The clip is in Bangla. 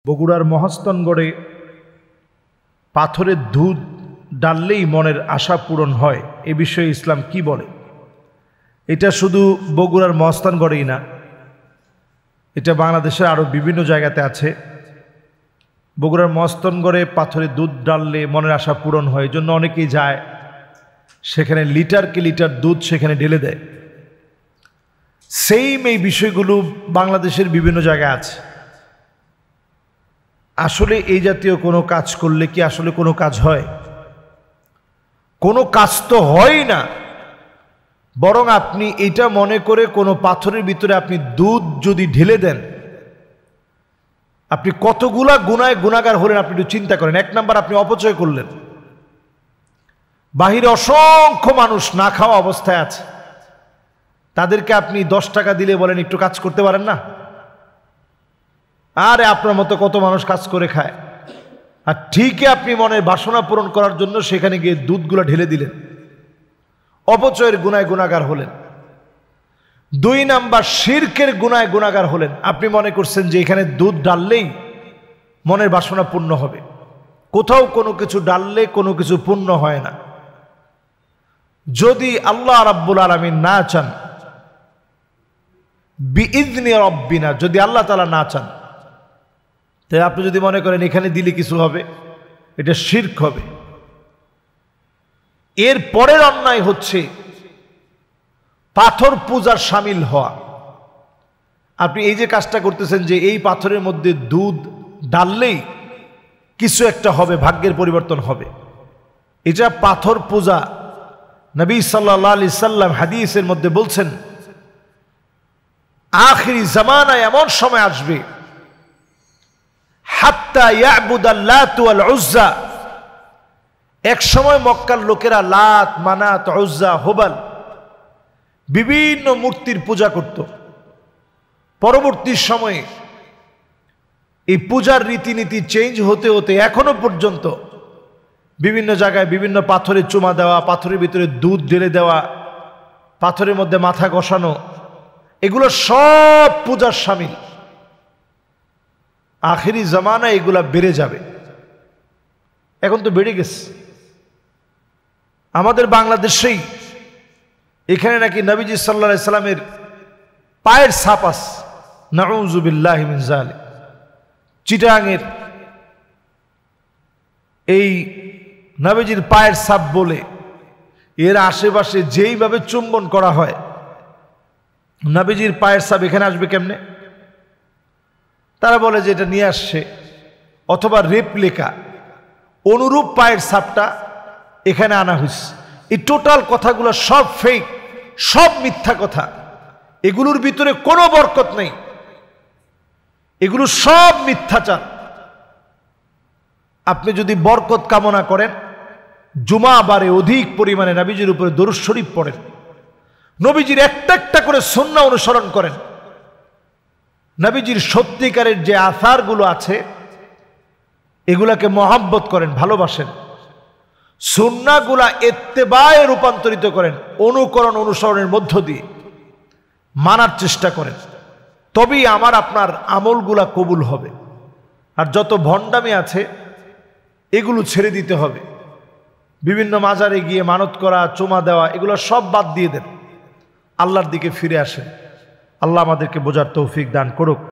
বগুড়ার মহাস্থানগড়ে পাথরের দুধ ডাললেই মনের আশা পূরণ হয়, এ বিষয়ে ইসলাম কি বলে? এটা শুধু বগুড়ার মহাস্থানগড়েই না, এটা বাংলাদেশের আরও বিভিন্ন জায়গাতে আছে। বগুড়ার মহাস্থানগড়ে পাথরের দুধ ডাললে মনের আশা পূরণ হয়, এই জন্য অনেকেই যায়, সেখানে লিটারকে লিটার দুধ সেখানে ঢেলে দেয়। সেইম এই বিষয়গুলো বাংলাদেশের বিভিন্ন জায়গায় আছে। আসলে এই জাতীয় কোনো কাজ করলে কি আসলে কোনো কাজ হয়? কোনো কাজ তো হয় না। বরং আপনি এটা মনে করে কোনো পাথরের ভিতরে আপনি দুধ যদি ঢেলে দেন, আপনি কতগুলা গুনায় গুনাহগার হলেন আপনি একটু চিন্তা করেন। এক নাম্বার, আপনি অপচয় করলেন। বাহিরে অসংখ্য মানুষ না খাওয়া অবস্থায় আছে, তাদেরকে আপনি 10 টাকা দিলে বলেন একটু কাজ করতে পারেন না? আরে আপনার মতো কত মানুষ কাজ করে খায়, আর ঠিকই আপনি মনের বাসনা পূরণ করার জন্য সেখানে গিয়ে দুধগুলো ঢেলে দিলেন, অপচয়ের গুনায় গুনাহগার হলেন। 2 নাম্বার, শিরকের গুনায় গুনাহগার হলেন। আপনি মনে করছেন যে এখানে দুধ ডাললেই মনের বাসনা পূর্ণ হবে। কোথাও কোনো কিছু ডাললে কোনো কিছু পূর্ণ হয় না। যদি আল্লাহ রাব্বুল আলামিন না চান, বিইذনি রব্বিনা, যদি আল্লাহ তাআলা না চান, তাই আপনি যদি মনে করেন এখানে দিলে কিছু হবে, এটা শিরক হবে। এর পরের অন্যায় হচ্ছে পাথর পূজার শামিল হওয়া। আপনি এই যে কাজটা করতেছেন যে এই পাথরের মধ্যে দুধ ডাললেই কিছু একটা হবে, ভাগ্যের পরিবর্তন হবে, এটা পাথর পূজা। নবী সাল্লাল্লাহু আলাইহি সাল্লাম হাদিসের মধ্যে বলছেন, আখিরি জামানায় এমন সময় আসবে, হাত্তা ইয়াবুদাল লাত ওয়াল উজ্জা, এক সময় মক্কার লোকেরা লাত, মানাত, উজ্জা, হুবাল বিভিন্ন মূর্তির পূজা করত। পরবর্তী সময়ে এই পূজার রীতিনীতি চেঞ্জ হতে হতে এখনো পর্যন্ত বিভিন্ন জায়গায় বিভিন্ন পাথরে চুমা দেওয়া, পাথরের ভিতরে দুধ ঢেলে দেওয়া, পাথরের মধ্যে মাথা ঘষানো, এগুলো সব পূজার শামিল। আখেরি জামানায় এগুলা বেড়ে যাবে। এখন তো বেড়ে গেছে। আমাদের বাংলাদেশেই এখানে নাকি নবীজি সাল্লাল্লাহু আলাইহি সাল্লামের পায়ের ছাপ আছে, নাউযু বিল্লাহি মিন যালিক। চিটাঙের এই নবীজির পায়ের ছাপ বলে এর আশেপাশে যেইভাবে চুম্বন করা হয়, নবীজির পায়ের ছাপ এখানে আসবে কেমনে? তারা বলে যে এটা নিয়ে আসছে, অথবা রেপ্লিকা অনুরূপ পায়ের ছাপটা এখানে আনা হয়েছে। এই টোটাল কথাগুলো সব ফেক, সব মিথ্যা কথা। এগুলোর ভিতরে কোনো বরকত নেই, এগুলো সব মিথ্যাচার। আপনি যদি বরকত কামনা করেন, জুমাবারে অধিক পরিমাণে নবীজির উপরে দরুদ শরীফ পড়েন, নবীজির একটা একটা করে সুন্নাহ অনুসরণ করেন, নবীজির সত্যিকারের যে আসারগুলো আছে এগুলাকে মহাব্বত করেন, ভালোবাসেন, সুন্নাহগুলা ইত্তেবায়ে রূপান্তরিত করেন, অনুকরণ অনুসরণের মধ্য দিয়ে মানার চেষ্টা করেন, তবেই আমার আপনার আমলগুলা কবুল হবে। আর যত ভণ্ডামি আছে এগুলো ছেড়ে দিতে হবে। বিভিন্ন মাজারে গিয়ে মানত করা, চুমা দেওয়া, এগুলো সব বাদ দিয়ে দেন, আল্লাহর দিকে ফিরে আসেন। আল্লাহ আমাদেরকে বোঝার তৌফিক দান করুক।